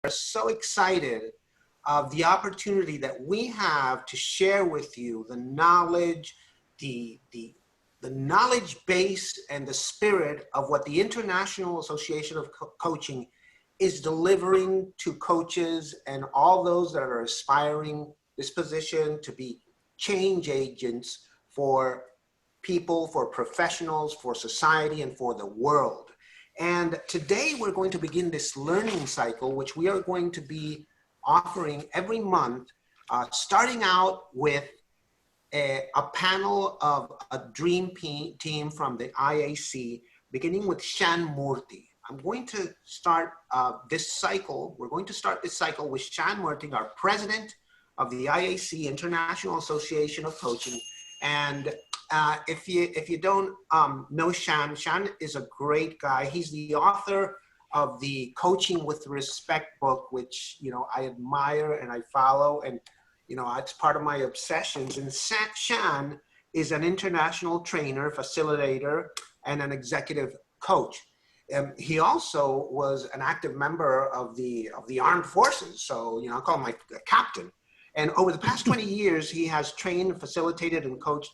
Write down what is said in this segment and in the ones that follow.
are so excited of the opportunity that we have to share with you the knowledge, the, the, the knowledge base and the spirit of what the International Association of Coaching is delivering to coaches and all those that are aspiring this position to be change agents for people, for professionals, for society, and for the world. And today we're going to begin this learning cycle, which we are going to be offering every month, starting out with a panel of a dream team from the IAC, beginning with Shan Murthy. I'm going to start this cycle. We're going to start this cycle with Shan Murthy, our president of the IAC, International Association of Coaching. And if you don't know Shan is a great guy. He's the author of the Coaching with Respect book, which I admire and I follow, and it's part of my obsessions. And Shan is an international trainer, facilitator, and an executive coach. He also was an active member of the armed forces, so I call him my captain. And over the past 20 years, he has trained, facilitated, and coached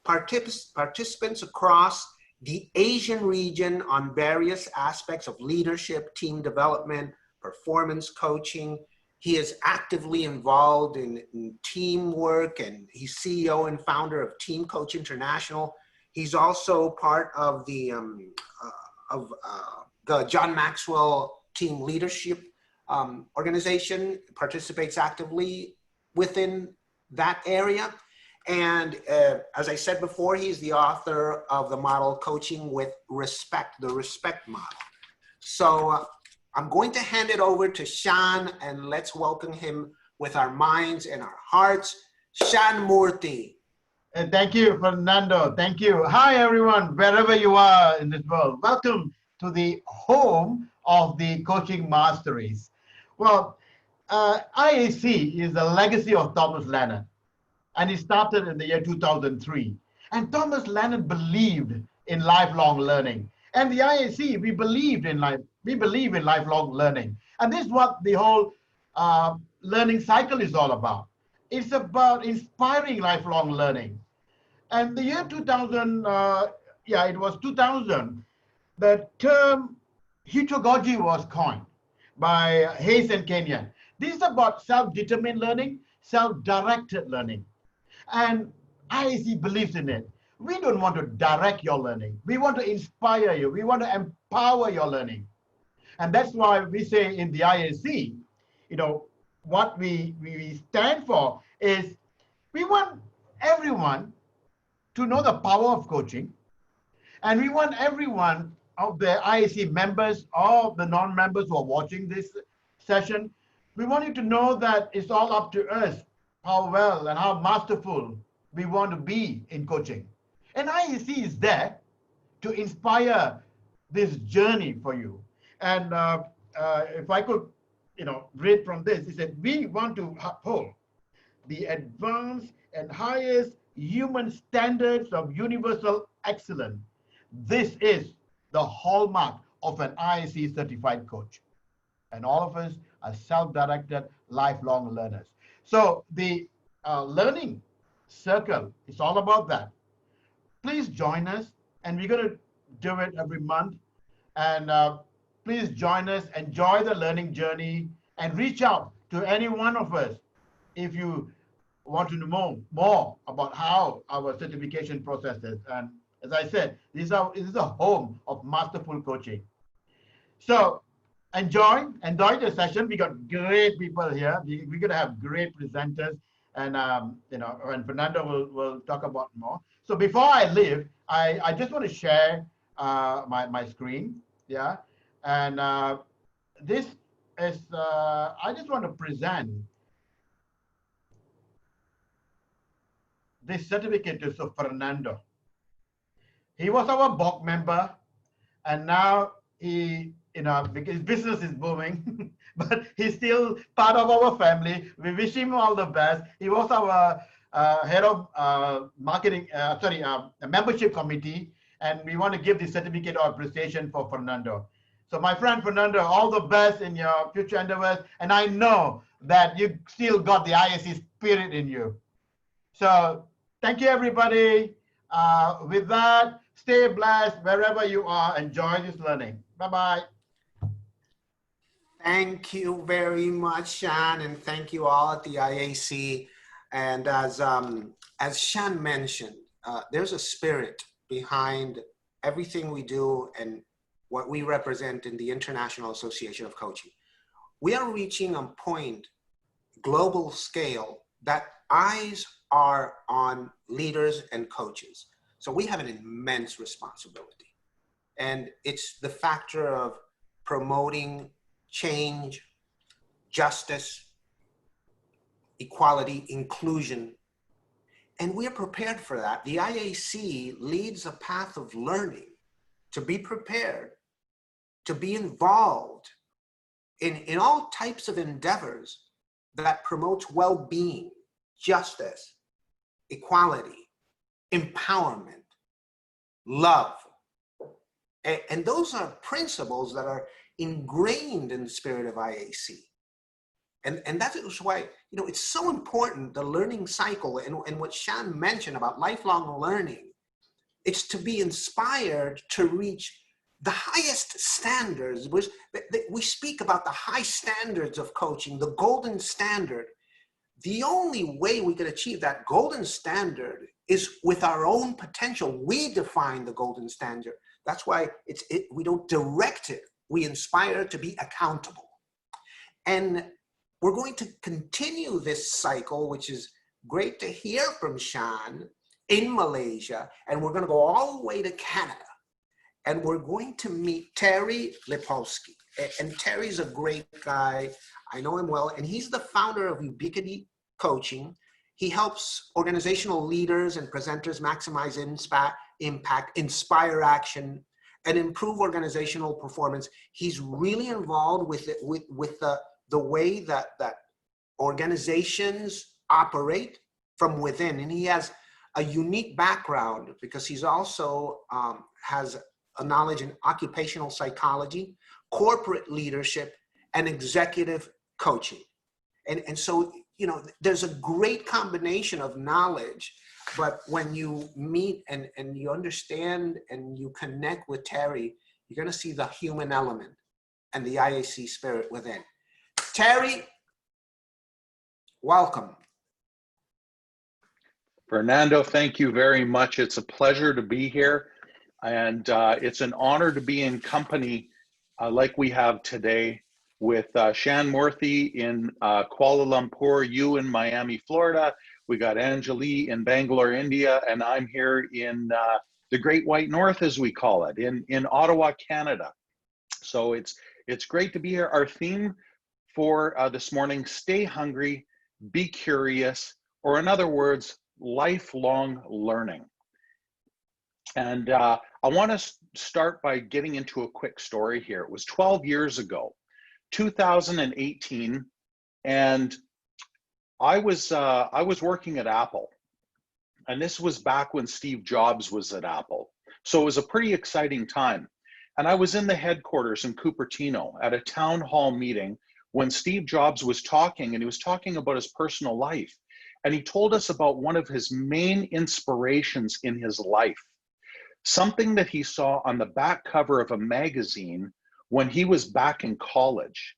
participants across the Asian region on various aspects of leadership, team development, performance coaching. He is actively involved in teamwork, and he's CEO and founder of Team Coach International. He's also part of the John Maxwell Team Leadership organization, participates actively within that area. And as I said before, he's the author of the model Coaching with Respect, the Respect model. So I'm going to hand it over to Shan, and let's welcome him with our minds and our hearts. Shan Murthy. Thank you, Fernando. Thank you. Hi, everyone, wherever you are in this world. Welcome to the home of the Coaching Masteries. Well, IAC is the legacy of Thomas Lennon, and it started in the year 2003. And Thomas Lennon believed in lifelong learning. And the IAC, we believe in lifelong learning. And this is what the whole learning cycle is all about. It's about inspiring lifelong learning. And the year 2000, it was 2000, the term Hichogoji was coined by Hayes and Kenyon. This is about self-determined learning, self-directed learning. And IAC believes in it. We don't want to direct your learning. We want to inspire you. We want to empower your learning. And that's why we say in the IAC, what we stand for is we want everyone to know the power of coaching. And we want everyone of the IAC members or the non-members who are watching this session, we want you to know that it's all up to us how well and how masterful we want to be in coaching. And IAC is there to inspire this journey for you. And if I could, read from this, it said, we want to uphold the advanced and highest human standards of universal excellence. This is the hallmark of an IAC certified coach. And all of us are self-directed lifelong learners. So the learning circle is all about that. Please join us, and we're going to do it every month. And please join us, enjoy the learning journey, and reach out to any one of us if you want to know more about how our certification process is. And as I said, this is a home of masterful coaching. So enjoy the session. We got great people here. We're going to have great presenters, and and Fernando will talk about more. So before I leave, I just want to share my screen. Yeah, and this is I just want to present this certificate to Fernando. He was our board member, and now because his business is booming, but he's still part of our family. We wish him all the best. He was our head of marketing, membership committee, and we want to give the certificate of appreciation for Fernando. So my friend Fernando, all the best in your future endeavors. And I know that you still got the ISC spirit in you. So thank you, everybody. With that, stay blessed wherever you are. Enjoy this learning. Bye-bye. Thank you very much, Shan, and thank you all at the IAC. And as Shan mentioned, there's a spirit behind everything we do and what we represent in the International Association of Coaching. We are reaching a point, global scale, that eyes are on leaders and coaches. So we have an immense responsibility. And it's the factor of promoting change, justice, equality, inclusion. And we're prepared for that. The IAC leads a path of learning, to be prepared, to be involved in all types of endeavors that promotes well-being, justice, equality, empowerment, love. And those are principles that are ingrained in the spirit of IAC. And that is why, it's so important, the learning cycle, and what Shan mentioned about lifelong learning. It's to be inspired to reach the highest standards. We speak about the high standards of coaching, the golden standard. The only way we can achieve that golden standard is with our own potential. We define the golden standard. That's why we don't direct it. We inspire to be accountable. And we're going to continue this cycle, which is great to hear from Shan in Malaysia. And we're going to go all the way to Canada. And we're going to meet Terry Lipowski. And Terry's a great guy. I know him well. And he's the founder of Ubiquity Coaching. He helps organizational leaders and presenters maximize impact, inspire action, and improve organizational performance. He's really involved with it, with the way that organizations operate from within. And he has a unique background because he's also has a knowledge in occupational psychology, corporate leadership, and executive coaching. And so, there's a great combination of knowledge, but when you meet and you understand and you connect with Terry, you're going to see the human element and the IAC spirit within. Terry, welcome. Fernando, thank you very much. It's a pleasure to be here. And it's an honor to be in company like we have today with Shan Murthy in Kuala Lumpur, you in Miami, Florida. We got Anjali in Bangalore, India, and I'm here in the Great White North, as we call it, in Ottawa, Canada. So it's great to be here. Our theme for this morning, stay hungry, be curious, or in other words, lifelong learning. And I want to start by getting into a quick story here. It was 12 years ago, 2018, and I was working at Apple, and this was back when Steve Jobs was at Apple. So it was a pretty exciting time. And I was in the headquarters in Cupertino at a town hall meeting when Steve Jobs was talking, and he was talking about his personal life. And he told us about one of his main inspirations in his life, something that he saw on the back cover of a magazine when he was back in college.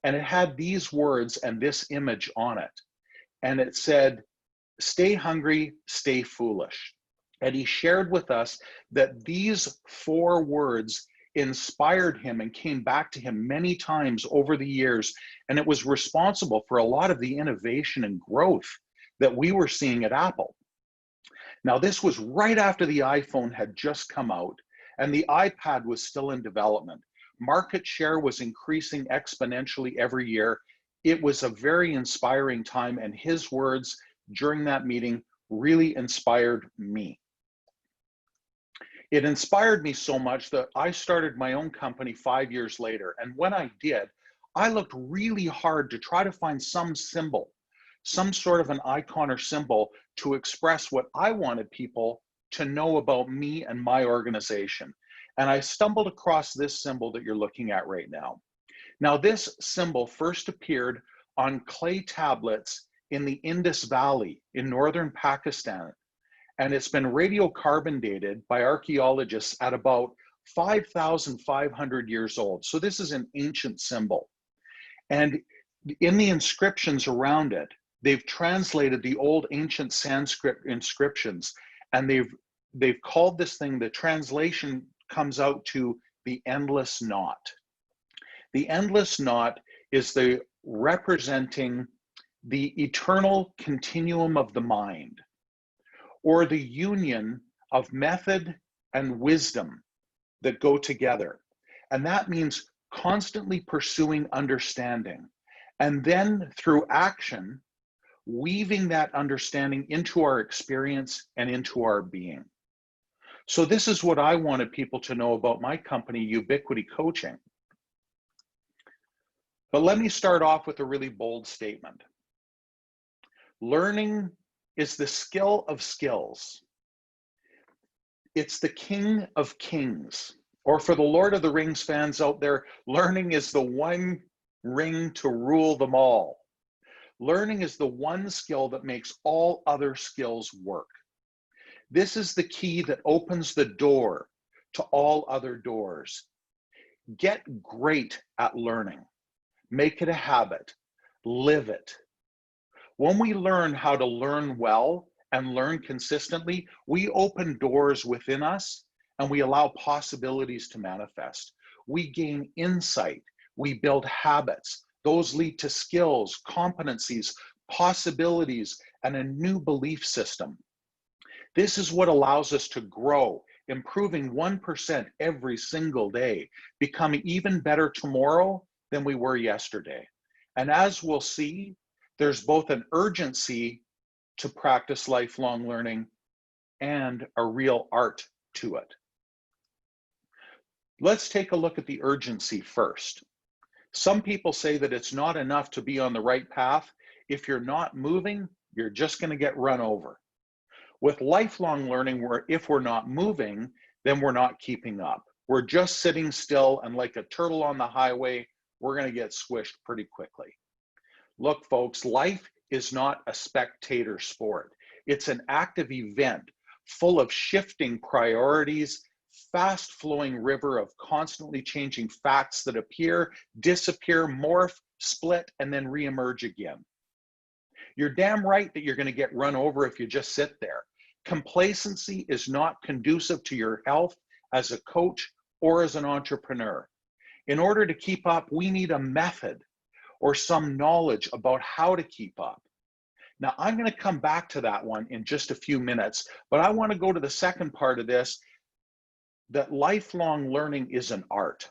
And it had these words and this image on it. And it said, stay hungry, stay foolish. And he shared with us that these 4 words inspired him and came back to him many times over the years. And it was responsible for a lot of the innovation and growth that we were seeing at Apple. Now, this was right after the iPhone had just come out and the iPad was still in development. Market share was increasing exponentially every year. It was a very inspiring time, and his words during that meeting really inspired me. It inspired me so much that I started my own company 5 years later. And when I did, I looked really hard to try to find some symbol, some sort of an icon or symbol to express what I wanted people to know about me and my organization. And I stumbled across this symbol that you're looking at right now. Now, this symbol first appeared on clay tablets in the Indus Valley in northern Pakistan, and it's been radiocarbon dated by archaeologists at about 5,500 years old. So this is an ancient symbol. And in the inscriptions around it, they've translated the old ancient Sanskrit inscriptions, and they've called this thing, the translation comes out to the endless knot. The endless knot is the representing the eternal continuum of the mind, or the union of method and wisdom that go together. And that means constantly pursuing understanding, and then through action, weaving that understanding into our experience and into our being. So this is what I wanted people to know about my company, Ubiquity Coaching. But let me start off with a really bold statement. Learning is the skill of skills. It's the king of kings. Or for the Lord of the Rings fans out there, learning is the one ring to rule them all. Learning is the one skill that makes all other skills work. This is the key that opens the door to all other doors. Get great at learning. Make it a habit. Live it. When we learn how to learn well and learn consistently, we open doors within us and we allow possibilities to manifest. We gain insight. We build habits. Those lead to skills, competencies, possibilities, and a new belief system. This is what allows us to grow, improving 1% every single day, becoming even better tomorrow than we were yesterday. And as we'll see, there's both an urgency to practice lifelong learning and a real art to it. Let's take a look at the urgency first. Some people say that it's not enough to be on the right path. If you're not moving, you're just going to get run over. With lifelong learning, if we're not moving, then we're not keeping up. We're just sitting still, and like a turtle on the highway, we're going to get squished pretty quickly. Look, folks, life is not a spectator sport. It's an active event full of shifting priorities, fast-flowing river of constantly changing facts that appear, disappear, morph, split, and then reemerge again. You're damn right that you're going to get run over if you just sit there. Complacency is not conducive to your health as a coach or as an entrepreneur. In order to keep up, we need a method or some knowledge about how to keep up. Now, I'm going to come back to that one in just a few minutes, but I want to go to the second part of this, that lifelong learning is an art.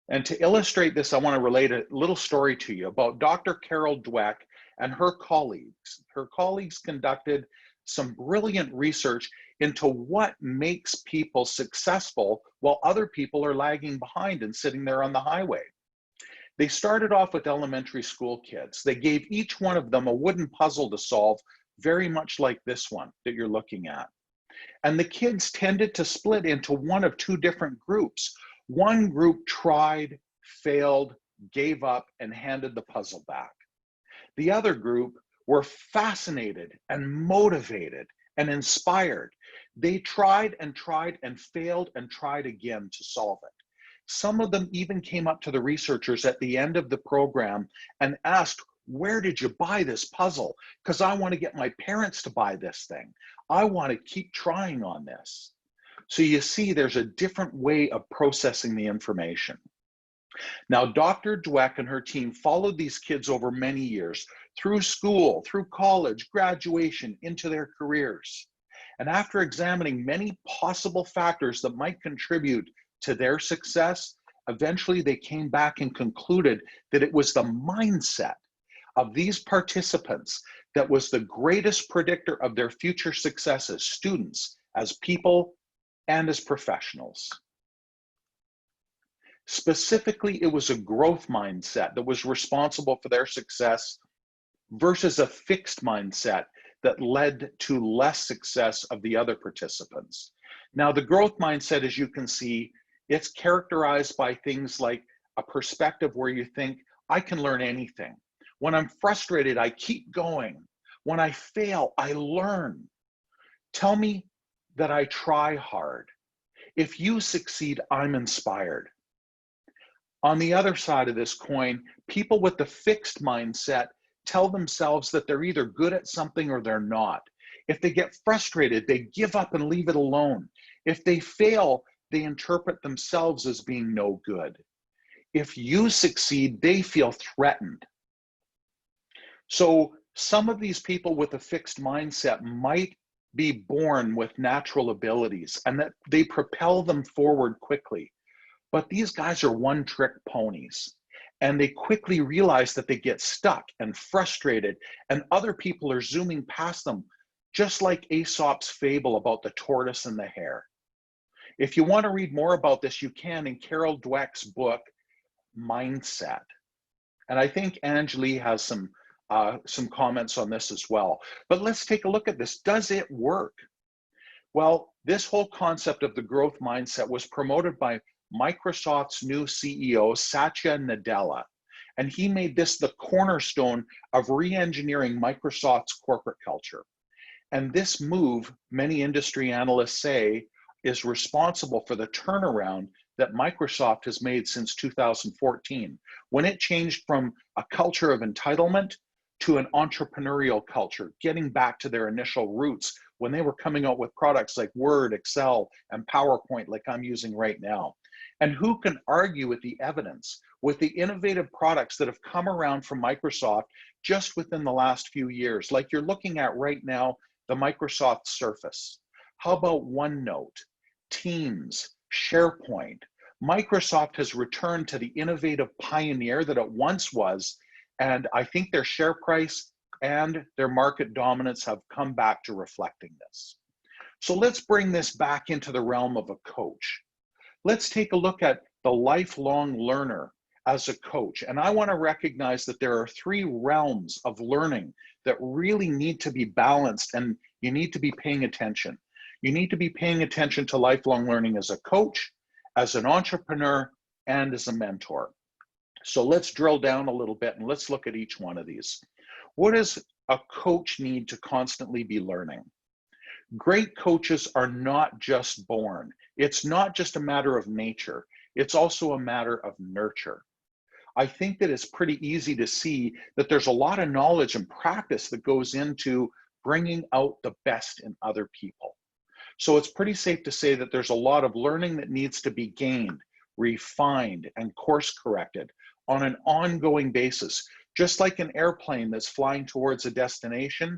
And to illustrate this, I want to relate a little story to you about Dr. Carol Dweck and her colleagues. Her colleagues conducted some brilliant research into what makes people successful while other people are lagging behind and sitting there on the highway. They started off with elementary school kids. They gave each one of them a wooden puzzle to solve, very much like this one that you're looking at. And the kids tended to split into one of two different groups. One group tried, failed, gave up, and handed the puzzle back. The other group were fascinated and motivated and inspired. They tried and tried and failed and tried again to solve it. Some of them even came up to the researchers at the end of the program and asked, "Where did you buy this puzzle? Because I want to get my parents to buy this thing. I want to keep trying on this." So you see, there's a different way of processing the information. Now, Dr. Dweck and her team followed these kids over many years, through school, through college, graduation, into their careers. And after examining many possible factors that might contribute to their success, eventually they came back and concluded that it was the mindset of these participants that was the greatest predictor of their future success as students, as people, and as professionals. Specifically, it was a growth mindset that was responsible for their success versus a fixed mindset that led to less success of the other participants. Now, the growth mindset, as you can see, it's characterized by things like a perspective where you think, I can learn anything. When I'm frustrated, I keep going. When I fail, I learn. Tell me that I try hard. If you succeed, I'm inspired. On the other side of this coin, people with the fixed mindset tell themselves that they're either good at something or they're not. If they get frustrated, they give up and leave it alone. If they fail, they interpret themselves as being no good. If you succeed, they feel threatened. So some of these people with a fixed mindset might be born with natural abilities and that they propel them forward quickly. But these guys are one-trick ponies. And they quickly realize that they get stuck and frustrated, and other people are zooming past them, just like Aesop's fable about the tortoise and the hare. If you want to read more about this, you can in Carol Dweck's book, Mindset. And I think Angeli has some comments on this as well. But let's take a look at this. Does it work? Well, this whole concept of the growth mindset was promoted by Microsoft's new CEO, Satya Nadella. And he made this the cornerstone of re-engineering Microsoft's corporate culture. And this move, many industry analysts say, is responsible for the turnaround that Microsoft has made since 2014, when it changed from a culture of entitlement to an entrepreneurial culture, getting back to their initial roots when they were coming out with products like Word, Excel, and PowerPoint like I'm using right now. And who can argue with the evidence, with the innovative products that have come around from Microsoft just within the last few years, like you're looking at right now, the Microsoft Surface. How about OneNote, Teams, SharePoint? Microsoft has returned to the innovative pioneer that it once was, and I think their share price and their market dominance have come back to reflecting this. So let's bring this back into the realm of a coach. Let's take a look at the lifelong learner as a coach. And I want to recognize that there are three realms of learning that really need to be balanced, and you need to be paying attention. You need to be paying attention to lifelong learning as a coach, as an entrepreneur, and as a mentor. So let's drill down a little bit and let's look at each one of these. What does a coach need to constantly be learning? Great coaches are not just born. It's not just a matter of nature. It's also a matter of nurture. I think that it's pretty easy to see that there's a lot of knowledge and practice that goes into bringing out the best in other people. So it's pretty safe to say that there's a lot of learning that needs to be gained, refined, and course corrected on an ongoing basis. Just like an airplane that's flying towards a destination,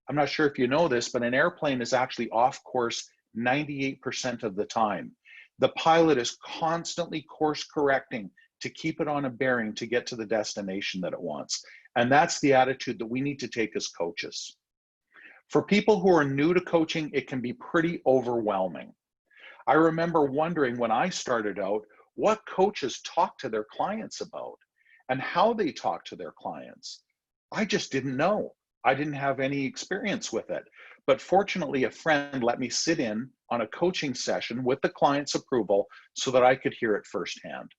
I'm not sure if you know this, but an airplane is actually off course 98% of the time. The pilot is constantly course correcting to keep it on a bearing to get to the destination that it wants. And that's the attitude that we need to take as coaches. For people who are new to coaching, it can be pretty overwhelming. I remember wondering when I started out, what coaches talk to their clients about and how they talk to their clients. I just didn't know. I didn't have any experience with it. But fortunately, a friend let me sit in on a coaching session with the client's approval so that I could hear it firsthand.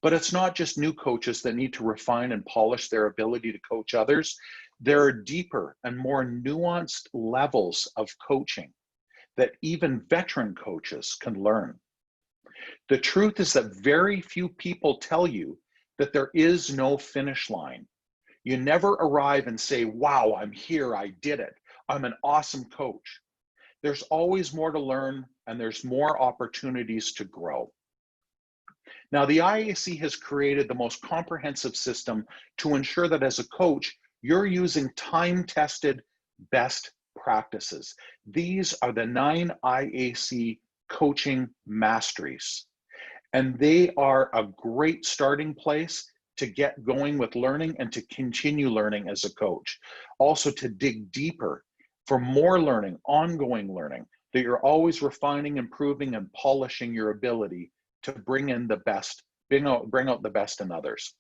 But it's not just new coaches that need to refine and polish their ability to coach others. There are deeper and more nuanced levels of coaching that even veteran coaches can learn. The truth is that very few people tell you that there is no finish line. You never arrive and say, wow, I'm here, I did it. I'm an awesome coach. There's always more to learn and there's more opportunities to grow. Now, the IAC has created the most comprehensive system to ensure that as a coach, you're using time-tested best practices. These are the 9 IAC coaching masteries, and they are a great starting place to get going with learning and to continue learning as a coach. Also to dig deeper for more learning, ongoing learning, that you're always refining, improving, and polishing your ability to bring in the best, bring out the best in others.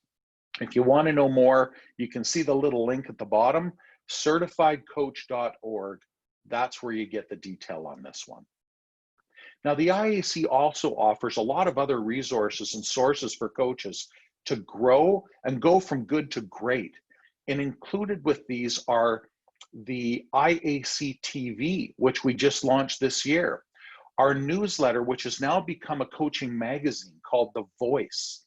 If you want to know more, you can see the little link at the bottom, certifiedcoach.org. That's where you get the detail on this one. Now, the IAC also offers a lot of other resources and sources for coaches to grow and go from good to great. And included with these are the IAC TV, which we just launched this year, our newsletter, which has now become a coaching magazine called The Voice.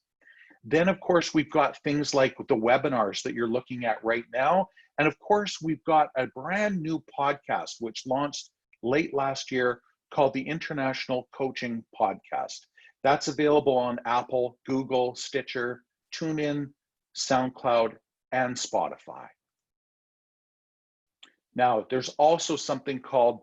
Then, of course, we've got things like the webinars that you're looking at right now. And of course, we've got a brand new podcast, which launched late last year, called the International Coaching Podcast. That's available on Apple, Google, Stitcher, TuneIn, SoundCloud, and Spotify. Now, there's also something called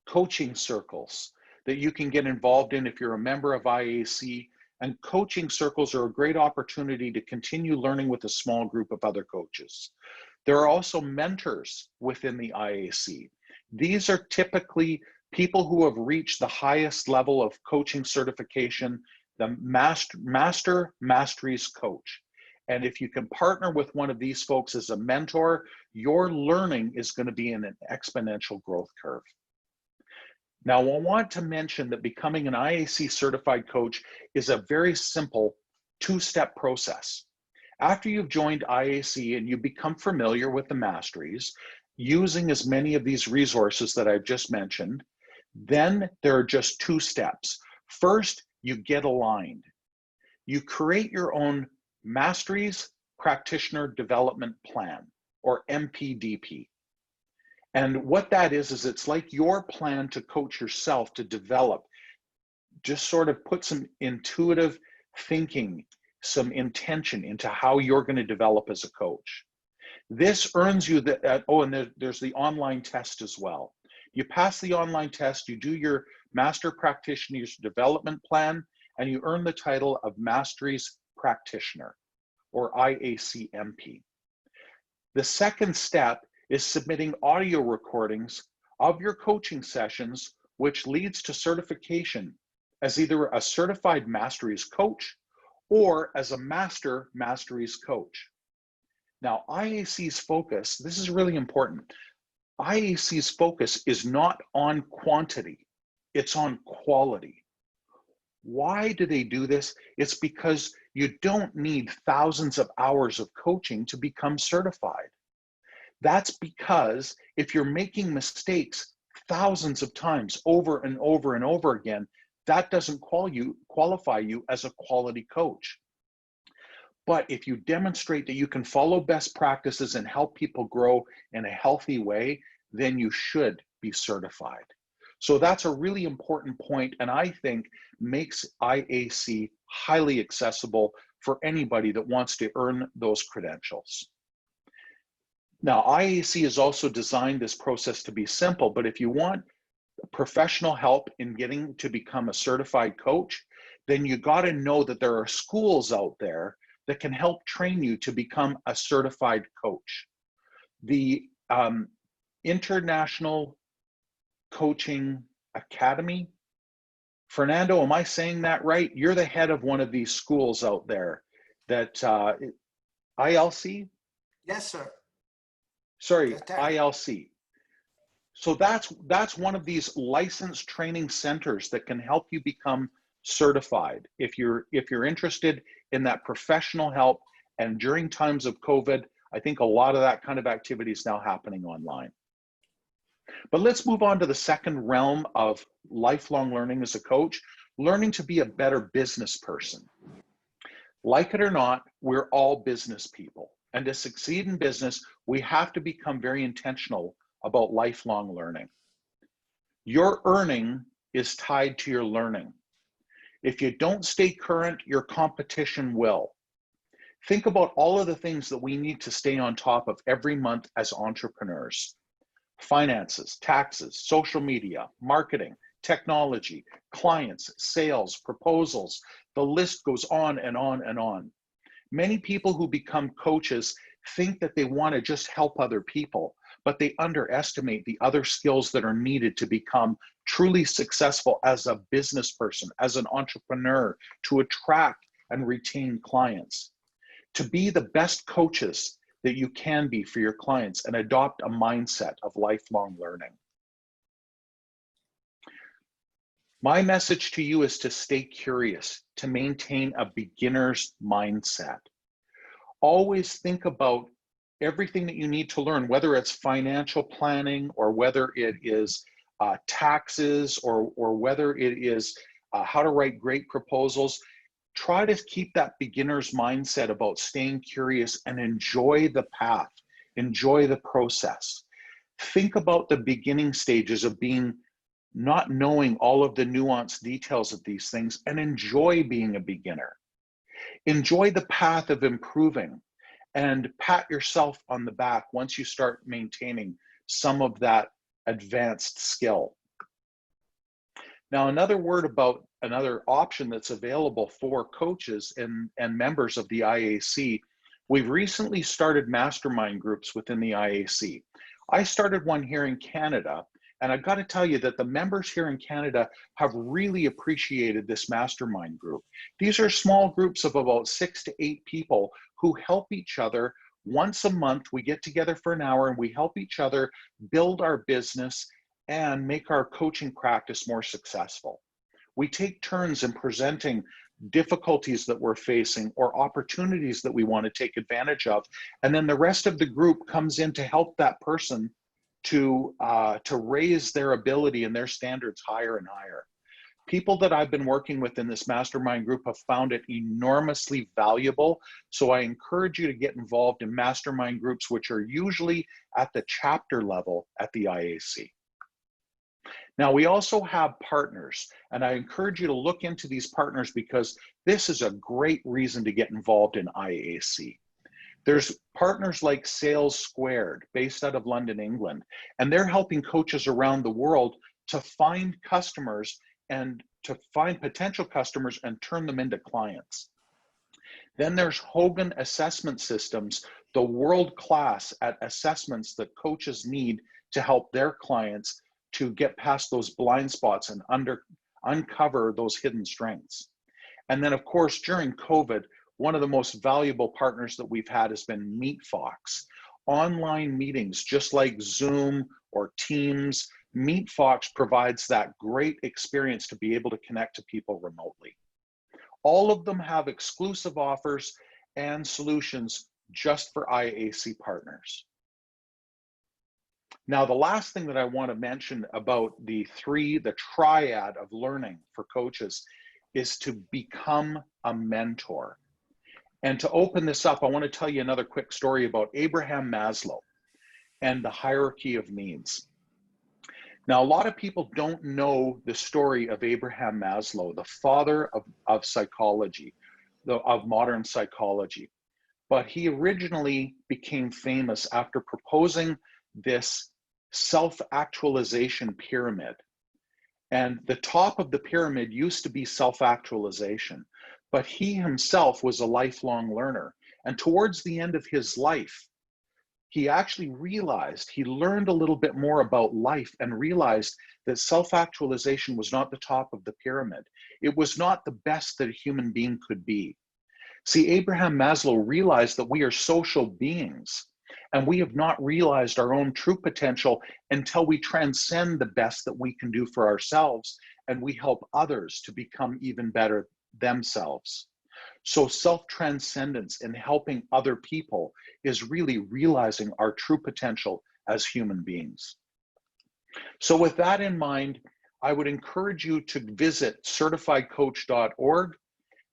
coaching circles that you can get involved in if you're a member of IAC. And coaching circles are a great opportunity to continue learning with a small group of other coaches. There are also mentors within the IAC. These are typically people who have reached the highest level of coaching certification, the Master Masteries Coach. And if you can partner with one of these folks as a mentor, your learning is going to be in an exponential growth curve. Now, I want to mention that becoming an IAC certified coach is a very simple two-step process. After you've joined IAC and you become familiar with the masteries, using as many of these resources that I've just mentioned, then there are just two steps. First, you get aligned. You create your own Masteries Practitioner Development Plan, or MPDP. And what that is it's like your plan to coach yourself to develop, just sort of put some intuitive thinking, some intention into how you're going to develop as a coach. This earns you the, and there's the online test as well. You pass the online test, you do your Master Practitioner's Development Plan, and you earn the title of Masteries Practitioner, or IACMP. The second step is submitting audio recordings of your coaching sessions, which leads to certification as either a certified Masteries coach or as a Master Masteries coach. Now, IAC's focus, this is really important, IAC's focus is not on quantity, it's on quality. Why do they do this? It's because you don't need thousands of hours of coaching to become certified. That's because if you're making mistakes thousands of times over and over and over again, that doesn't qualify you as a quality coach. But if you demonstrate that you can follow best practices and help people grow in a healthy way, then you should be certified. So that's a really important point, and I think makes IAC highly accessible for anybody that wants to earn those credentials. Now, IAC has also designed this process to be simple, but if you want professional help in getting to become a certified coach, then you got to know that there are schools out there that can help train you to become a certified coach. The International Coaching Academy, Fernando, am I saying that right? You're the head of one of these schools out there that ILC? Yes, sir. Sorry, Yes, sir. ILC. So that's one of these licensed training centers that can help you become certified if you're interested in that professional help. And during times of COVID, I think a lot of that kind of activity is now happening online. But let's move on to the second realm of lifelong learning as a coach, learning to be a better business person. Like it or not, we're all business people. And to succeed in business, we have to become very intentional about lifelong learning. Your earning is tied to your learning. If you don't stay current, your competition will. Think about all of the things that we need to stay on top of every month as entrepreneurs. Finances, taxes, social media, marketing, technology, clients, sales, proposals. The list goes on and on and on. Many people who become coaches think that they want to just help other people, but they underestimate the other skills that are needed to become truly successful as a business person, as an entrepreneur, to attract and retain clients. To be the best coaches that you can be for your clients and adopt a mindset of lifelong learning. My message to you is to stay curious, to maintain a beginner's mindset. Always think about everything that you need to learn, whether it's financial planning or whether it is taxes or whether it is how to write great proposals. Try to keep that beginner's mindset about staying curious and enjoy the path, enjoy the process. Think about the beginning stages of not knowing all of the nuanced details of these things, and enjoy being a beginner. Enjoy the path of improving, and pat yourself on the back once you start maintaining some of that advanced skill. Now, another word about another option that's available for coaches and members of the IAC. We've recently started mastermind groups within the IAC. I started one here in Canada, and I've got to tell you that the members here in Canada have really appreciated this mastermind group. These are small groups of about 6 to 8 people who help each other. Once a month, we get together for an hour and we help each other build our business and make our coaching practice more successful. We take turns in presenting difficulties that we're facing or opportunities that we want to take advantage of. And then the rest of the group comes in to help that person to raise their ability and their standards higher and higher. People that I've been working with in this mastermind group have found it enormously valuable. So I encourage you to get involved in mastermind groups, which are usually at the chapter level at the IAC. Now, we also have partners, and I encourage you to look into these partners because this is a great reason to get involved in IAC. There's partners like Sales Squared, based out of London, England, and they're helping coaches around the world to find customers and to find potential customers and turn them into clients. Then there's Hogan Assessment Systems, the world class at assessments that coaches need to help their clients to get past those blind spots and uncover those hidden strengths. And then, of course, during COVID, one of the most valuable partners that we've had has been MeetFox. Online meetings, just like Zoom or Teams, MeetFox provides that great experience to be able to connect to people remotely. All of them have exclusive offers and solutions just for IAC partners. Now, the last thing that I want to mention about the triad of learning for coaches is to become a mentor. And to open this up, I want to tell you another quick story about Abraham Maslow and the hierarchy of needs. Now, a lot of people don't know the story of Abraham Maslow, the father of psychology, of modern psychology. But he originally became famous after proposing this self-actualization pyramid. And the top of the pyramid used to be self-actualization. But he himself was a lifelong learner. And towards the end of his life, he actually realized, he learned a little bit more about life and realized that self-actualization was not the top of the pyramid. It was not the best that a human being could be. See, Abraham Maslow realized that we are social beings and we have not realized our own true potential until we transcend the best that we can do for ourselves and we help others to become even better themselves. So self-transcendence and helping other people is really realizing our true potential as human beings. So with that in mind, I would encourage you to visit certifiedcoach.org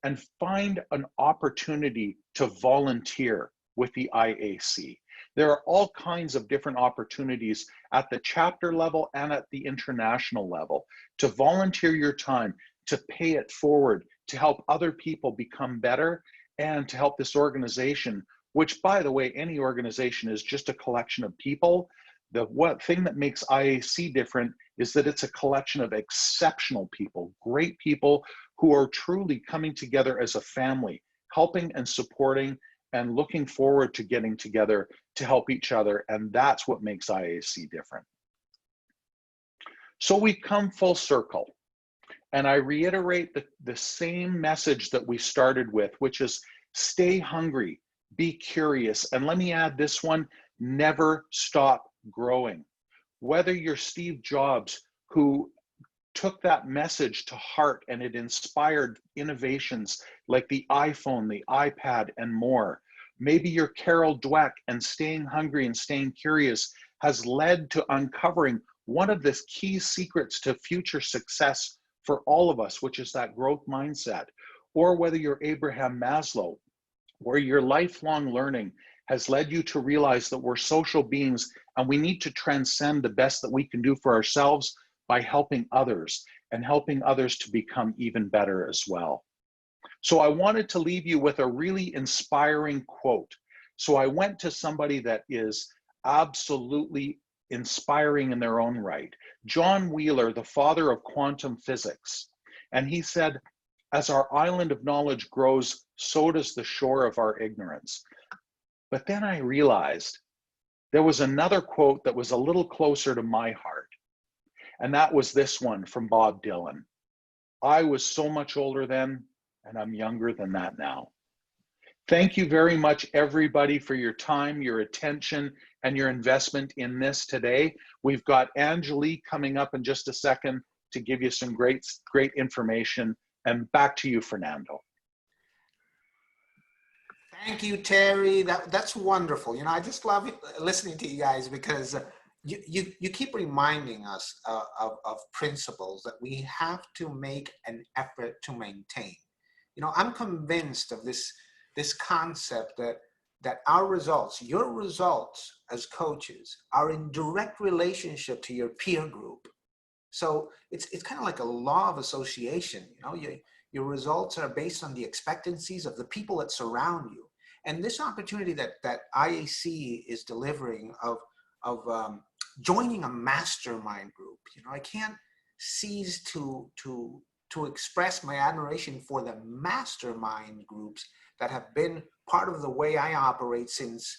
and find an opportunity to volunteer with the IAC. There are all kinds of different opportunities at the chapter level and at the international level to volunteer your time, to pay it forward, to help other people become better, and to help this organization, which, by the way, any organization is just a collection of people. The thing that makes IAC different is that it's a collection of exceptional people, great people who are truly coming together as a family, helping and supporting and looking forward to getting together to help each other. And that's what makes IAC different. So we come full circle. And I reiterate the same message that we started with, which is stay hungry, be curious. And let me add this one, never stop growing. Whether you're Steve Jobs, who took that message to heart, and it inspired innovations like the iPhone, the iPad, and more. Maybe your Carol Dweck and Staying Hungry and Staying Curious has led to uncovering one of the key secrets to future success for all of us, which is that growth mindset. Or whether you're Abraham Maslow, where your lifelong learning has led you to realize that we're social beings and we need to transcend the best that we can do for ourselves by helping others and helping others to become even better as well. So I wanted to leave you with a really inspiring quote. So I went to somebody that is absolutely inspiring in their own right, John Wheeler, the father of quantum physics. And he said, as our island of knowledge grows, so does the shore of our ignorance. But then I realized there was another quote that was a little closer to my heart. And that was this one from Bob Dylan. I was so much older then, and I'm younger than that now. Thank you very much, everybody, for your time, your attention, and your investment in this today. We've got Angelique coming up in just a second to give you some great information. And back to you, Fernando. Thank you, Terry. That's wonderful. You know, I just love listening to you guys because you keep reminding us of principles that we have to make an effort to maintain. You know, I'm convinced of this concept that our results, your results as coaches, are in direct relationship to your peer group. So it's kind of like a law of association. You know, your results are based on the expectancies of the people that surround you. And this opportunity that IAC is delivering of joining a mastermind group, you know, I can't cease to express my admiration for the mastermind groups that have been part of the way I operate since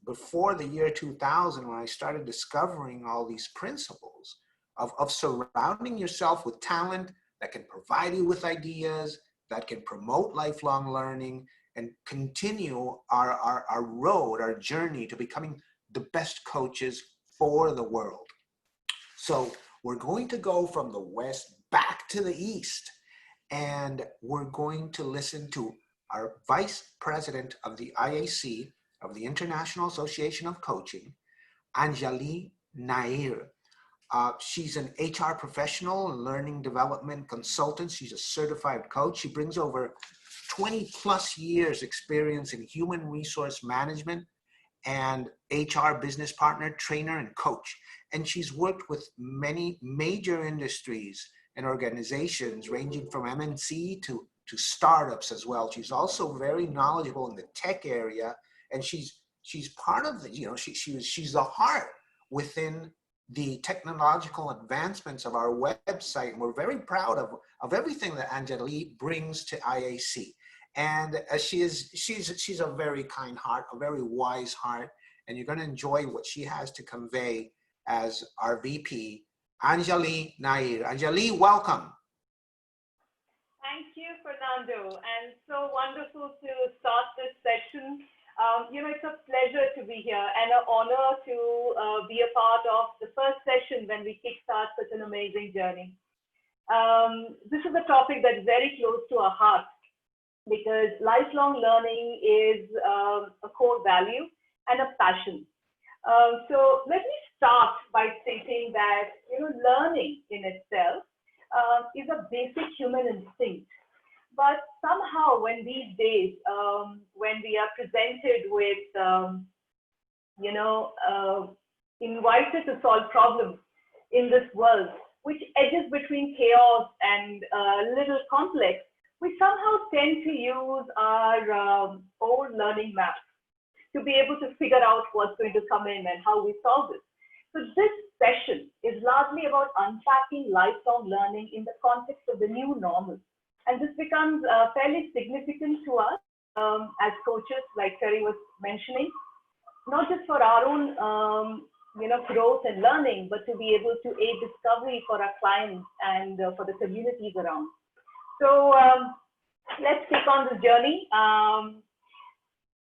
before the year 2000, when I started discovering all these principles of surrounding yourself with talent that can provide you with ideas, that can promote lifelong learning, and continue our road, our journey to becoming the best coaches for the world. So we're going to go from the West back to the East, and we're going to listen to our Vice President of the IAC, of the International Association of Coaching, Anjali Nair. She's an HR professional and learning development consultant. She's a certified coach. She brings over 20 plus years experience in human resource management and HR business partner, trainer, and coach. And she's worked with many major industries and organizations ranging from MNC to startups as well. She's also very knowledgeable in the tech area, and she's part of the, you know, she's the heart within the technological advancements of our website. And we're very proud of everything that Anjali brings to IAC. And she's a very kind heart, a very wise heart, and you're going to enjoy what she has to convey as our VP, Anjali Nair. Anjali, welcome. Thank you, Fernando, and so wonderful to start this session. You know, it's a pleasure to be here and an honor to be a part of the first session when we kickstart such an amazing journey. This is a topic that's very close to our hearts because lifelong learning is a core value and a passion. So let me start by stating that, you know, learning in itself is a basic human instinct. But somehow when these days, when we are presented with, you know, invited to solve problems in this world, which edges between chaos and a little complex, we somehow tend to use our old learning maps to be able to figure out what's going to come in and how we solve it. So this session is largely about unpacking lifelong learning in the context of the new normal. And this becomes fairly significant to us as coaches, like Terry was mentioning, not just for our own you know, growth and learning, but to be able to aid discovery for our clients and for the communities around. So let's take on this journey.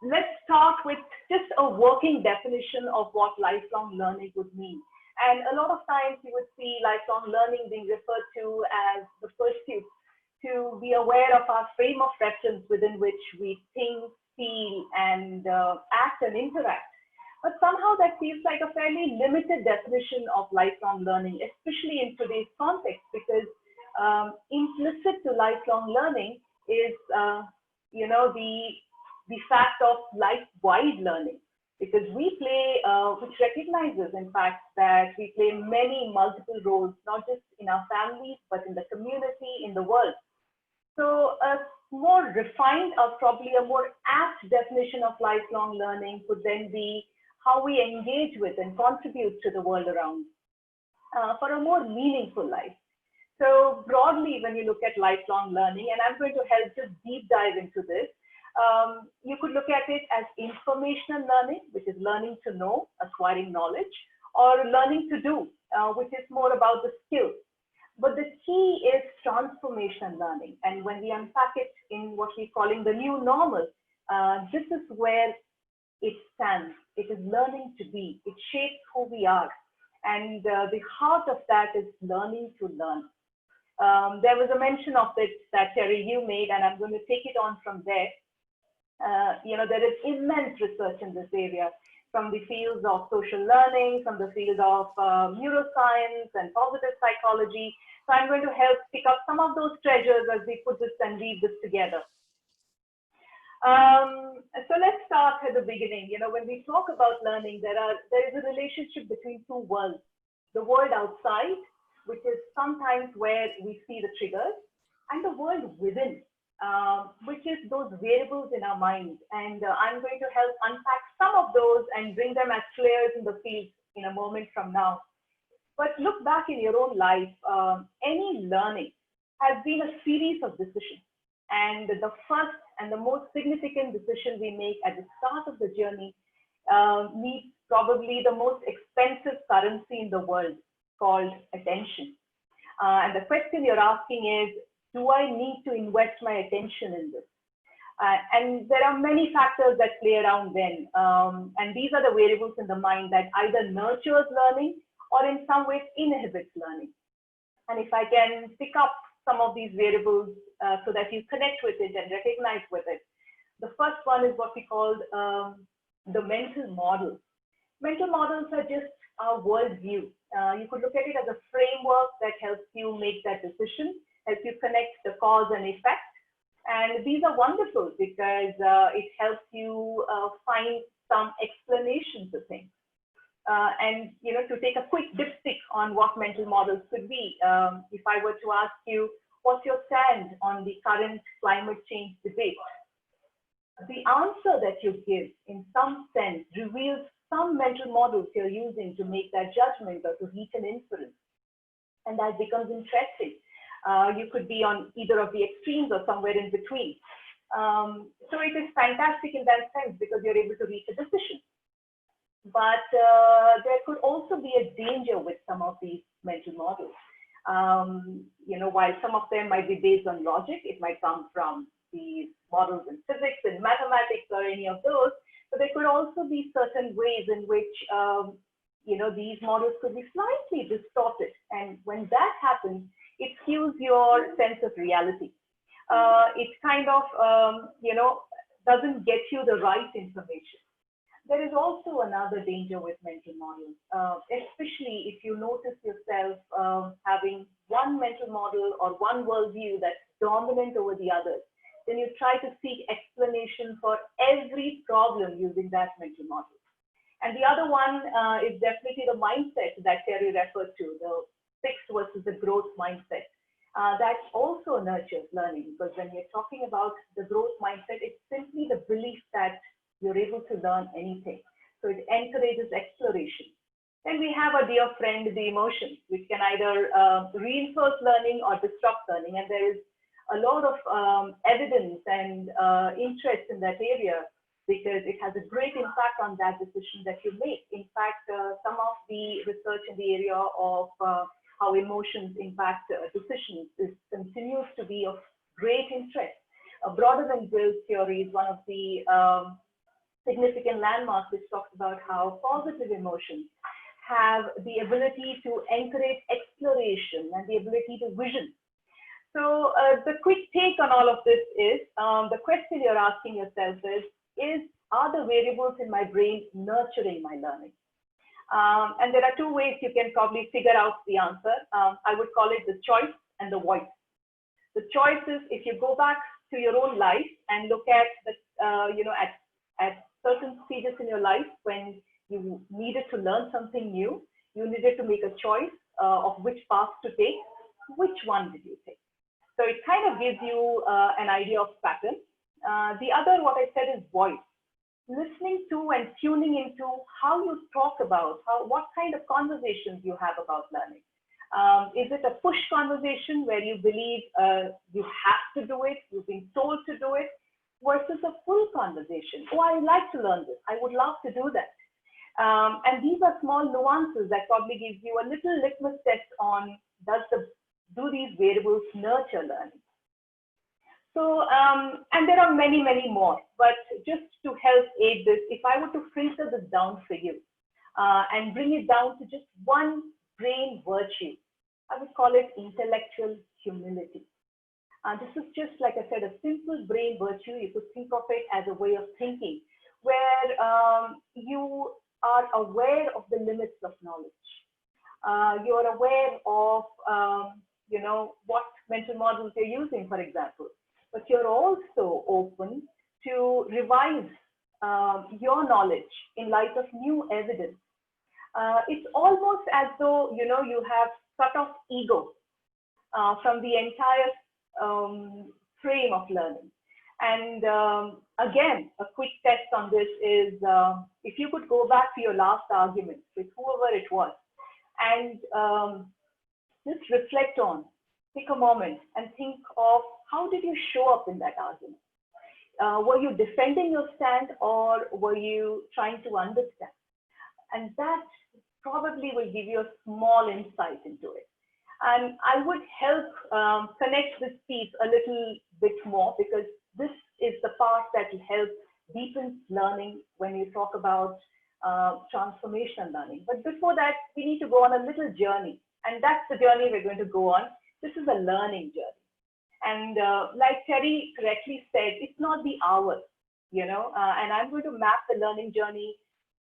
Let's start with just a working definition of what lifelong learning would mean. And a lot of times you would see lifelong learning being referred to as the pursuit to be aware of our frame of reference within which we think, feel, and act and interact. But somehow that feels like a fairly limited definition of lifelong learning, especially in today's context, because implicit to lifelong learning is, the fact of life-wide learning, because we play, which recognizes, in fact, that we play many multiple roles, not just in our families, but in the community, in the world. So a more refined, or probably a more apt definition of lifelong learning could then be how we engage with and contribute to the world around for a more meaningful life. So broadly, when you look at lifelong learning, and I'm going to help just deep dive into this, you could look at it as informational learning, which is learning to know, acquiring knowledge, or learning to do, which is more about the skills. But the key is transformational learning. And when we unpack it in what we're calling the new normal, this is where it stands. It is learning to be. It shapes who we are. And the heart of that is learning to learn. There was a mention of it that, Terry, you made, and I'm going to take it on from there. There is immense research in this area, from the fields of social learning, from the field of neuroscience and positive psychology. So I'm going to help pick up some of those treasures as we put this and weave this together. So let's start at the beginning. When we talk about learning, there is a relationship between two worlds. The world outside, which is sometimes where we see the triggers, and the world within, which is those variables in our minds. And I'm going to help unpack some of those and bring them as flares in the field in a moment from now. But look back in your own life, any learning has been a series of decisions. And the first and the most significant decision we make at the start of the journey needs probably the most expensive currency in the world, called attention. And the question you're asking is, do I need to invest my attention in this? And there are many factors that play around then. And these are the variables in the mind that either nurtures learning or in some ways inhibits learning. And if I can pick up some of these variables so that you connect with it and recognize with it. The first one is what we call the mental model. Mental models are just our worldview. You could look at it as a framework that helps you make that decision, helps you connect the cause and effect. And these are wonderful because it helps you find some explanation to things. And to take a quick dipstick on what mental models could be, if I were to ask you, what's your stand on the current climate change debate? The answer that you give, in some sense, reveals some mental models you're using to make that judgment or to reach an inference. And that becomes interesting. You could be on either of the extremes or somewhere in between. So it is fantastic in that sense because you're able to reach a decision. But there could also be a danger with some of these mental models. While some of them might be based on logic, it might come from these models in physics and mathematics or any of those, but there could also be certain ways in which, these models could be slightly distorted. And when that happens, it skews your sense of reality. It kind of, doesn't get you the right information. There is also another danger with mental models, especially if you notice yourself having one mental model or one worldview that's dominant over the others. Then you try to seek explanation for every problem using that mental model. And the other one is definitely the mindset that Terry referred to, the fixed versus the growth mindset. That also nurtures learning, because when you're talking about the growth mindset, it's simply the belief that you're able to learn anything. So it encourages exploration. Then we have a dear friend, the emotions, which can either reinforce learning or disrupt learning. And there is a lot of evidence and interest in that area because it has a great impact on that decision that you make. In fact, some of the research in the area of how emotions impact decisions continues to be of great interest. Broader than guilt theory is one of the significant landmarks which talks about how positive emotions have the ability to encourage exploration and the ability to vision. So the quick take on all of this is, the question you're asking yourself is, are the variables in my brain nurturing my learning? And there are two ways you can probably figure out the answer. I would call it the choice and the voice. The choice is if you go back to your own life and look at the, at certain stages in your life when you needed to learn something new, you needed to make a choice of which path to take. Which one did you take? So it kind of gives you an idea of pattern. The other, what I said, is voice. Listening to and tuning into how you talk about, what kind of conversations you have about learning. Is it a push conversation where you believe you have to do it, you've been told to do it, versus a full conversation? Oh, I like to learn this. I would love to do that. And these are small nuances that probably gives you a little litmus test on do these variables nurture learning? So, and there are many, many more, but just to help aid this, if I were to filter this down for you and bring it down to just one brain virtue, I would call it intellectual humility. This is just, like I said, a simple brain virtue. You could think of it as a way of thinking where you are aware of the limits of knowledge. You are aware of, what mental models you're using, for example. But you're also open to revise your knowledge in light of new evidence. It's almost as though, you have cut off ego from the entire frame of learning. And again, a quick test on this is if you could go back to your last argument with whoever it was and just reflect on, take a moment and think of how did you show up in that argument? Were you defending your stand or were you trying to understand? And that probably will give you a small insight into it. And I would help connect this piece a little bit more because this is the part that will help deepen learning when you talk about transformational learning. But before that, we need to go on a little journey. And that's the journey we're going to go on. This is a learning journey. And like Terry correctly said, it's not the hours, and I'm going to map the learning journey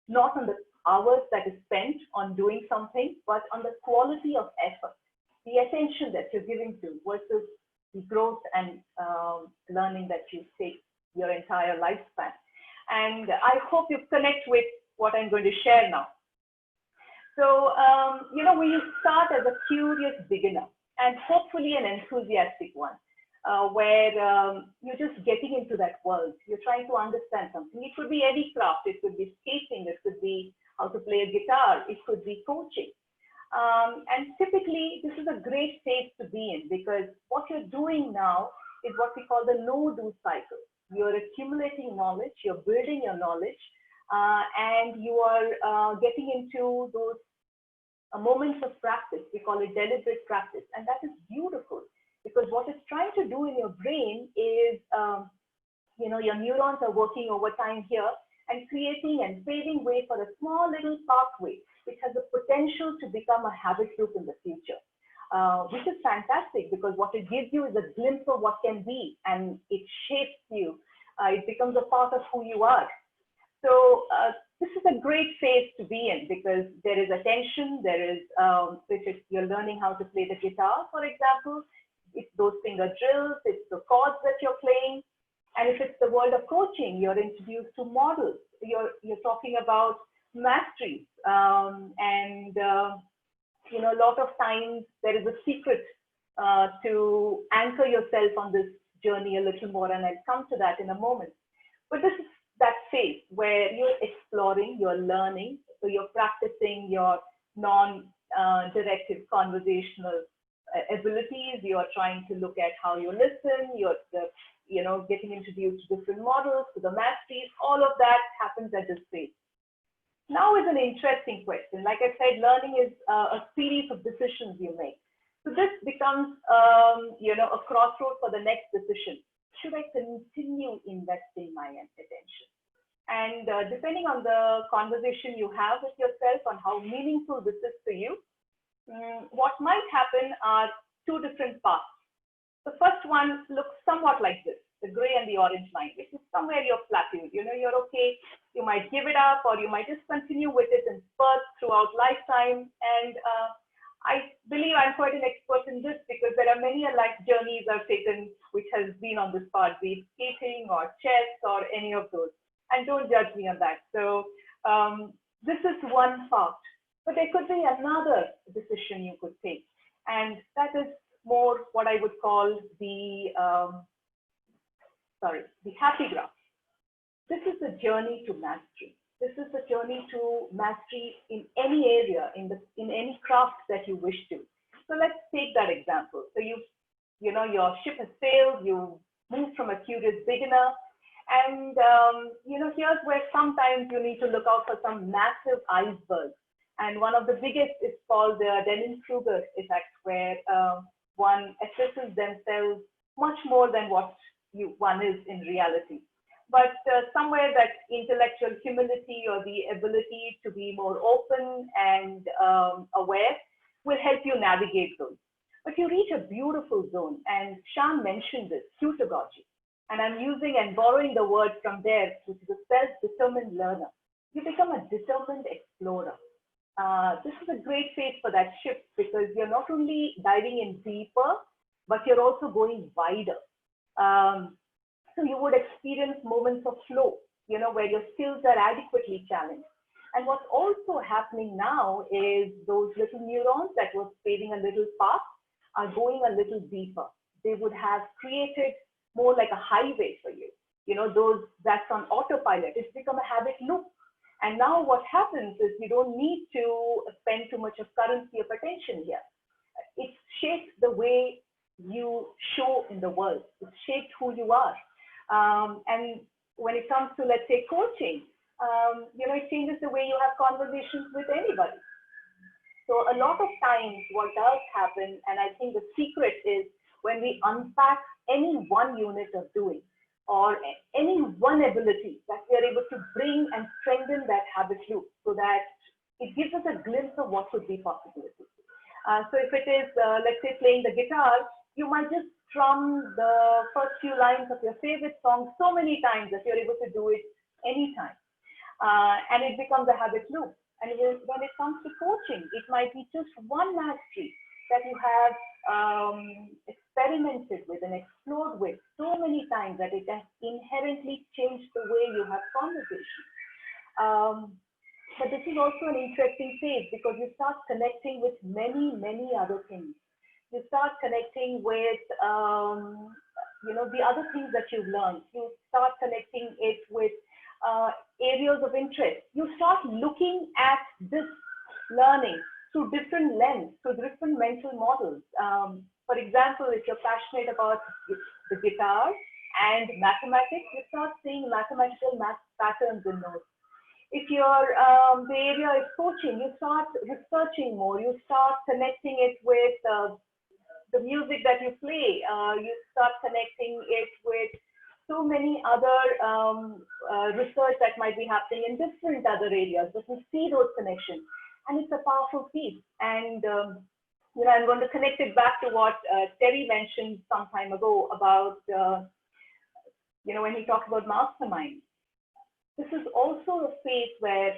not on the hours that is spent on doing something, but on the quality of effort, the attention that you're giving to versus the growth and learning that you take your entire lifespan. And I hope you connect with what I'm going to share now. So, we start as a curious beginner and hopefully an enthusiastic one, where you're just getting into that world. You're trying to understand something. It could be any craft. It could be skating. It could be how to play a guitar. It could be coaching. And typically, this is a great phase to be in because what you're doing now is what we call the no-do cycle. You're accumulating knowledge. You're building your knowledge. And you are getting into those moments of practice. We call it deliberate practice. And that is beautiful because what it's trying to do in your brain is, your neurons are working overtime here and creating and paving way for a small little pathway, which has the potential to become a habit loop in the future, which is fantastic because what it gives you is a glimpse of what can be and it shapes you. It becomes a part of who you are. So this is a great phase to be in because there is attention, there is, you're learning how to play the guitar, for example. It's those finger drills, it's the chords that you're playing. And if it's the world of coaching, you're introduced to models. You're talking about masteries. And a lot of times there is a secret to anchor yourself on this journey a little more. And I'll come to that in a moment. But this is that phase where you're exploring, you're learning, so you're practicing your non-directive conversational abilities. You're trying to look at how you listen. You're getting introduced to different models, to the masteries. All of that happens at this phase. Now is an interesting question. Like I said, learning is a series of decisions you make. So this becomes, a crossroad for the next decision. Should I continue investing my attention? And depending on the conversation you have with yourself on how meaningful this is to you, what might happen are two different paths. The first one looks somewhat like this, the gray and the orange line, which is somewhere you're plateaued. You know, you're okay. You might give it up, or you might just continue with it in spurts throughout lifetime. And I believe I'm quite an expert in this because there are many life journeys I've taken which has been on this path, be it skating or chess or any of those. And don't judge me on that. So this is one path, but there could be another decision you could take, and that is more what I would call the the happy graph. This is a journey to mastery. This is a journey to mastery in any area, in any craft that you wish to. So let's take that example. So you know, your ship has sailed, you moved from a curious beginner, and you know, here's where sometimes you need to look out for some massive icebergs. And one of the biggest is called the Dunning-Kruger effect, where one assesses themselves much more than what one is in reality. But somewhere that intellectual humility or the ability to be more open and aware will help you navigate those. But you reach a beautiful zone, and Sean mentioned this, heutagogy. And I'm using and borrowing the word from there, which is a self-determined learner. You become a determined explorer. This is a great phase for that shift because you're not only diving in deeper, but you're also going wider. So you would experience moments of flow, you know, where your skills are adequately challenged. And what's also happening now is those little neurons that were paving a little path are going a little deeper. They would have created more like a highway for you. You know, that's on autopilot. It's become a habit loop. And now what happens is you don't need to spend too much of currency of attention here. It shapes the way you show in the world. It shapes who you are. And when it comes to, let's say, coaching, you know, it changes the way you have conversations with anybody. So a lot of times what does happen, and I think the secret is when we unpack any one unit of doing or any one ability that we are able to bring and strengthen that habit loop so that it gives us a glimpse of what could be possibilities. So if it is, let's say, playing the guitar, you might just strum the first few lines of your favorite song so many times that you're able to do it anytime. And it becomes a habit loop. And when it comes to coaching, it might be just one mastery that you have experimented with and explored with so many times that it has inherently changed the way you have conversations. But this is also an interesting phase because you start connecting with many, many other things. You start connecting with, you know, the other things that you've learned. You start connecting it with areas of interest. You start looking at this learning through different lenses, through different mental models. For example, if you're passionate about the guitar and mathematics, you start seeing mathematical math patterns in those. If your the area is coaching, you start researching more. You start connecting it with the music that you play. You start connecting it with so many other research that might be happening in different other areas. But you see those connections, and it's a powerful piece. And you know, I'm going to connect it back to what Terry mentioned some time ago about you know, when he talked about mastermind. This is also a phase where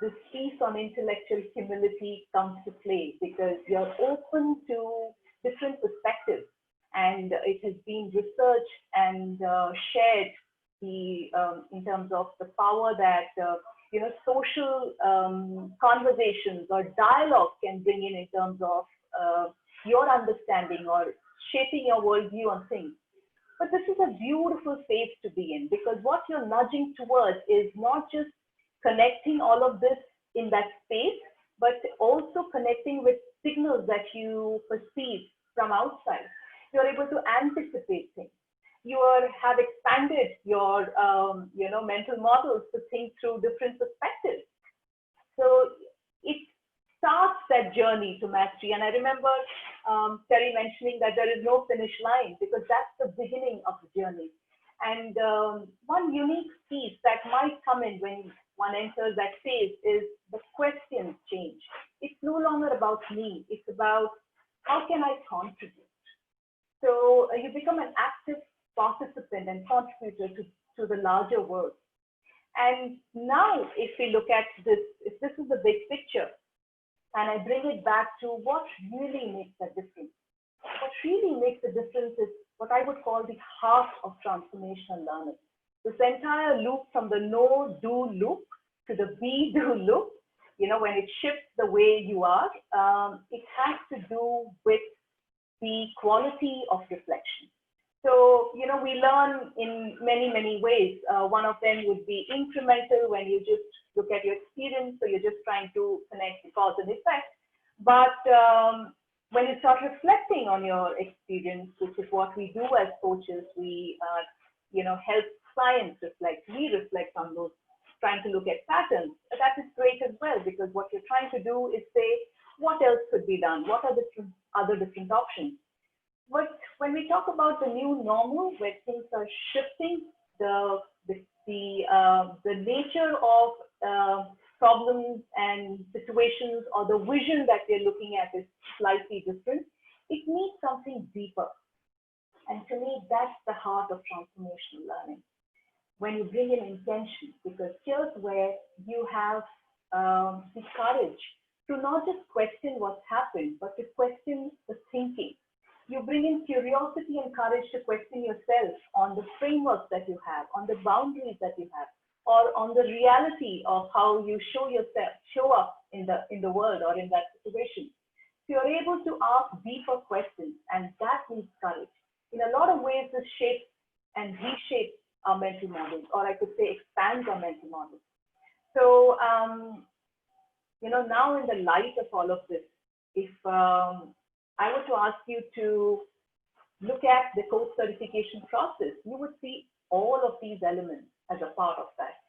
this piece on intellectual humility comes to play because you're open to different perspectives, and it has been researched and shared in terms of the power that you know, social conversations or dialogue can bring in terms of your understanding or shaping your worldview on things. But this is a beautiful phase to be in because what you're nudging towards is not just connecting all of this in that space, but also connecting with signals that you perceive from outside. You're able to anticipate things. You have expanded your you know, mental models to think through different perspectives. So it starts that journey to mastery. And I remember Terry mentioning that there is no finish line because that's the beginning of the journey. And one unique piece that might come in when one enters that phase is the questions change. It's no longer about me. It's about how can I contribute? So you become an active participant and contributor to the larger world. And now if we look at this, if this is the big picture, and I bring it back to what really makes a difference. What really makes a difference is what I would call the heart of transformational learning. This entire loop from the know, do loop to the be, do loop, you know, when it shifts the way you are, it has to do with the quality of reflection. So, you know, we learn in many, many ways. One of them would be incremental, when you just look at your experience. So you're just trying to connect the cause and effect. But when you start reflecting on your experience, which is what we do as coaches, we, you know, help clients reflect. We reflect on those, trying to look at patterns. That is great as well, because what you're trying to do is say, what else could be done? What are the other different options? But when we talk about the new normal, where things are shifting, the nature of problems and situations, or the vision that we're looking at, is slightly different. It needs something deeper. And to me, that's the heart of transformational learning. When you bring in intention, because here's where you have the courage to not just question what's happened, but to question the thinking. You bring in curiosity and courage to question yourself on the frameworks that you have, on the boundaries that you have, or on the reality of how you show up in the world or in that situation. So you're able to ask deeper questions, and that needs courage. In a lot of ways, this shapes and reshapes our mental models, or I could say expands our mental models. So, you know, now in the light of all of this, if I were to ask you to look at the coach certification process, you would see all of these elements as a part of that,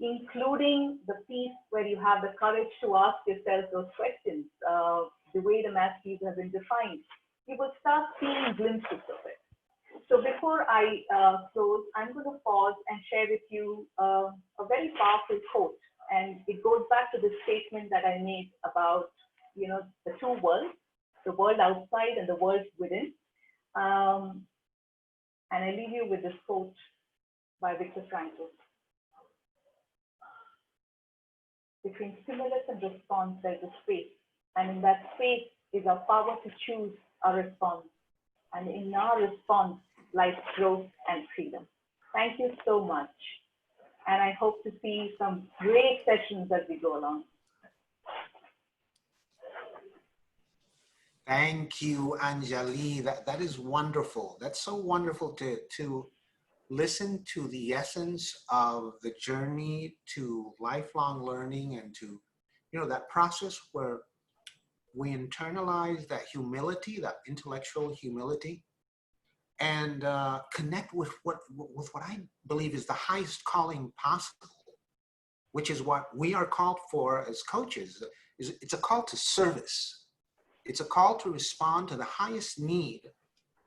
including the piece where you have the courage to ask yourself those questions, the way the masteries have been defined. You will start seeing glimpses of it. So before I close, I'm going to pause and share with you a very powerful quote. And it goes back to the statement that I made about, you know, the two worlds, the world outside and the world within. And I leave you with this quote by Viktor Frankl. Between stimulus and response, there's a space. And in that space is our power to choose our response. And in our response lies growth and freedom. Thank you so much. And I hope to see some great sessions as we go along. Thank you, Anjali. That is wonderful. That's so wonderful to listen to the essence of the journey to lifelong learning, and to, you know, that process where we internalize that humility, that intellectual humility, and connect with what I believe is the highest calling possible, which is what we are called for as coaches. It's a call to service. It's a call to respond to the highest need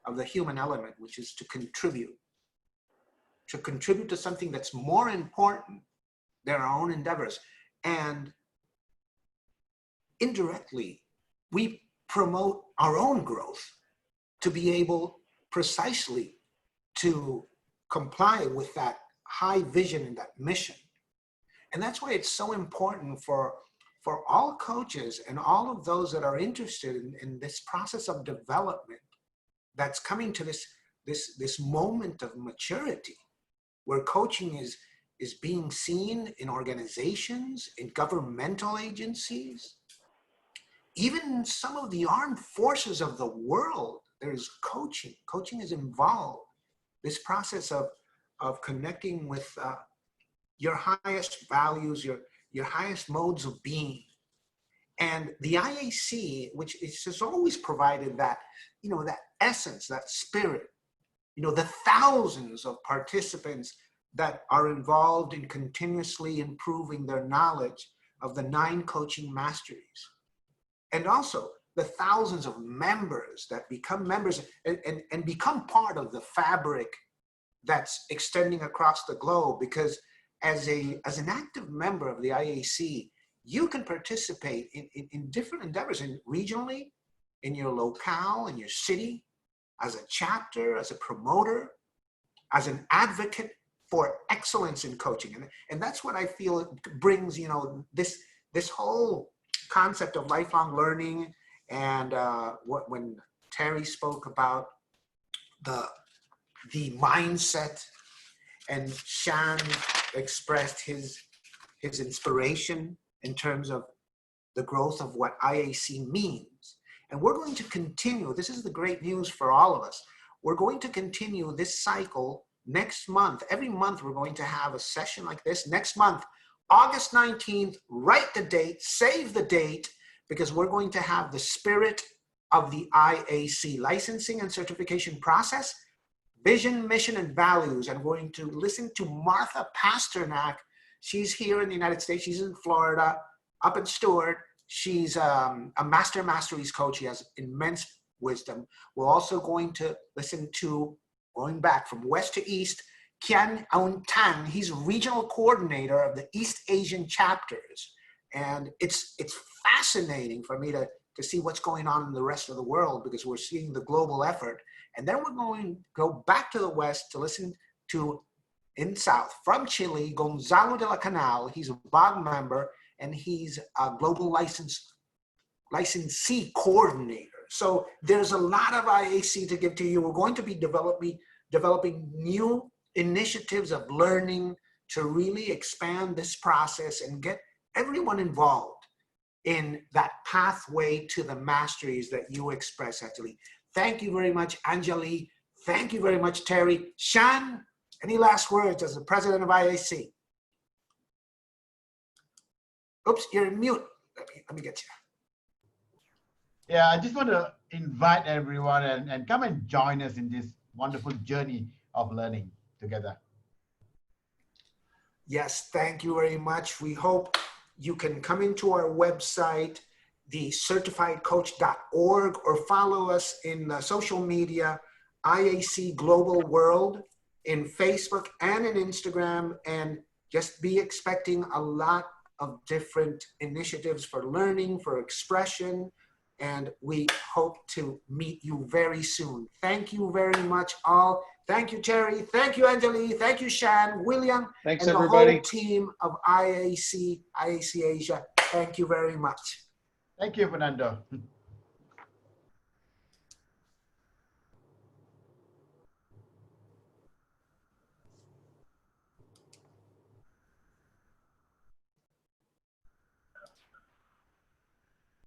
of the human element, which is to contribute to something that's more important than our own endeavors. And indirectly, we promote our own growth to be able precisely to comply with that high vision and that mission. And that's why it's so important for all coaches and all of those that are interested in this process of development that's coming to this moment of maturity, where coaching is being seen in organizations, in governmental agencies, even in some of the armed forces of the world. There's coaching. Coaching is involved. This process of connecting with your highest values, your highest modes of being. And the IAC, which has always provided that, you know, that essence, that spirit, you know, the thousands of participants that are involved in continuously improving their knowledge of the 9 coaching masteries. And also the thousands of members that become members and become part of the fabric that's extending across the globe, because as an active member of the IAC, you can participate in different endeavors, in regionally, in your locale, in your city, as a chapter, as a promoter, as an advocate for excellence in coaching. And that's what I feel brings, you know, this whole concept of lifelong learning. And when Terry spoke about the mindset, and Shan expressed his inspiration in terms of the growth of what IAC means. And we're going to continue, this is the great news for all of us, we're going to continue this cycle next month. Every month we're going to have a session like this. Next month, August 19th, write the date, save the date, because we're going to have the spirit of the IAC, licensing and certification process, vision, mission, and values. I'm going to listen to Martha Pasternak. She's here in the United States. She's in Florida, up in Stewart. She's a master masteries coach. She has immense wisdom. We're also going to listen to, going back from west to east, Kian Aung Tan. He's regional coordinator of the East Asian chapters. And it's fascinating for me to see what's going on in the rest of the world, because we're seeing the global effort. And then we're going to go back to the west to listen to, in south, from Chile, Gonzalo de la Canal. He's a BOG member, and he's a global licensee coordinator. So there's a lot of IAC to give to you. We're going to be developing new initiatives of learning to really expand this process and get everyone involved in that pathway to the masteries that you express, Anjali. Thank you very much, Anjali. Thank you very much, Terry. Shan, any last words as the president of IAC? Oops, you're in mute. Let me get you. Yeah, I just want to invite everyone and come and join us in this wonderful journey of learning together. Yes, thank you very much. We hope you can come into our website, thecertifiedcoach.org, or follow us in social media, IAC Global World, in Facebook and in Instagram, and just be expecting a lot of different initiatives for learning, for expression, and we hope to meet you very soon. Thank you very much, all. Thank you, Terry. Thank you, Anjali. Thank you, Shan, William, Thanks, and everybody. the whole team of IAC Asia. Thank you very much. Thank you, Fernando.